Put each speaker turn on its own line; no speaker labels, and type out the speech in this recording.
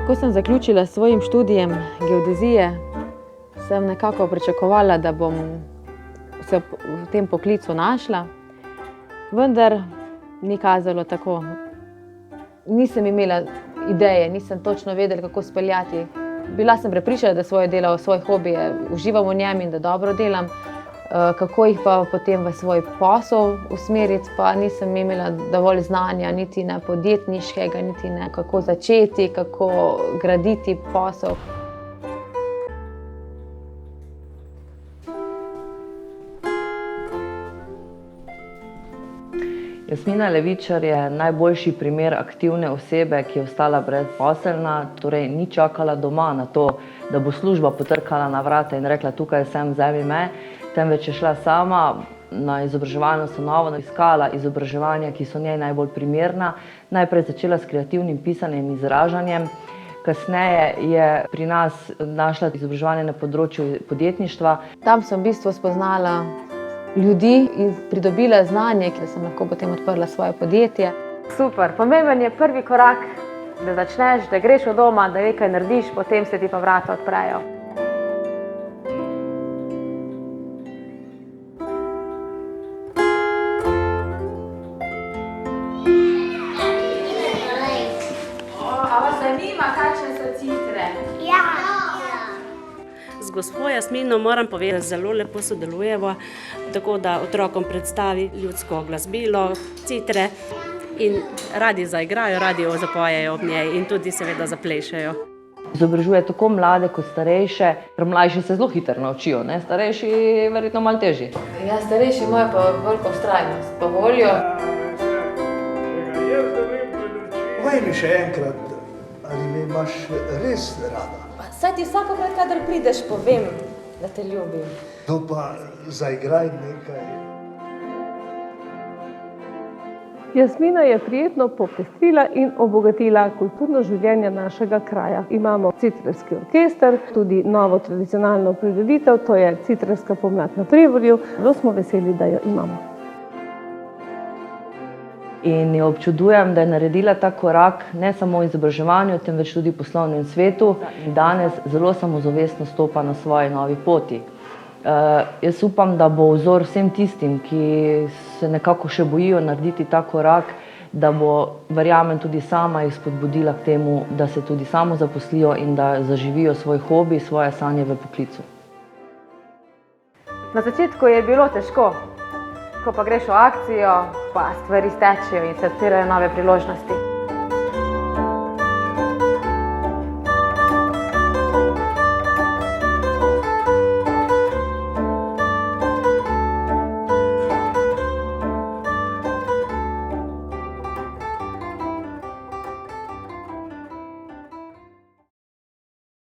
Ko sem zaključila s svojim študijem geodezije, sem nekako pričakovala, da bom se v tem poklicu našla, vendar ni kazalo tako. Nisem imela ideje, nisem točno vedela, kako speljati. Bila sem prepričana, da svoje delo, svoj hobi uživam v njem in da dobro delam. Kako jih pa potem v svoj posel usmeriti, pa nisem imela dovolj znanja, niti ne podjetniškega, niti ne kako začeti, kako graditi posel.
Jasmina Levičar je najboljši primer aktivne osebe, ki je ostala brezposelna, torej ni čakala doma na to, da bo služba potrkala na vrata in rekla, tukaj sem, vzemi me, temveč je šla sama na izobraževalno ustanovo, iskala izobraževanja, ki so njej najbolj primerna. Najprej začela s kreativnim pisanjem in izražanjem, kasneje je pri nas našla izobraževanje na področju podjetništva.
Tam sem v bistvu spoznala ljudi in pridobila znanje, da sem lahko potem odprla svoje podjetje. Super, pomemben je prvi korak, da začneš, da greš od doma, da nekaj narediš, potem se ti pa vrata odprejo. A vas zanima, kakšne so citre?
Ja.
Z gospo Jasmino moram povedati, da zelo lepo sodelujemo, tako da otrokom predstavi ljudsko glasbilo, citre in radi zaigrajo, radi zapojejo ob njej in tudi seveda zaplešejo.
Izobražuje tako mlade kot starejše, ker mlajši se zelo hitro naučijo, ne? Starejši verjetno malo težji.
Ja, starejši imajo pa veliko vztrajnost, pa voljo.
Povej mi še enkrat, ali me imaš res rada?
Saj ti vsakokrat, kadar prideš, povem, da te ljubim.
To pa zaigraj nekaj.
Jasmina je prijetno popestrila in obogatila kulturno življenje našega kraja. Imamo citrarski orkester, tudi novo tradicionalno prireditev, to je Citrarska pomlad na Prevalju. Zelo smo veseli, da jo imamo.
In jo občudujem, da je naredila ta korak ne samo v izobraževanju, temveč tudi v poslovnem svetu. In danes zelo samozavestno stopa na svoji novi poti. Jaz upam, da bo vzor vsem tistim, ki se nekako še bojijo narediti ta korak, da bo, verjamem, tudi sama jih spodbudila k temu, da se tudi samozaposlijo in da zaživijo svoj hobi, svoje sanje v poklicu.
Na začetku je bilo težko. Ko pa greš v akcijo, pa stvari stečejo in se odpirajo nove priložnosti.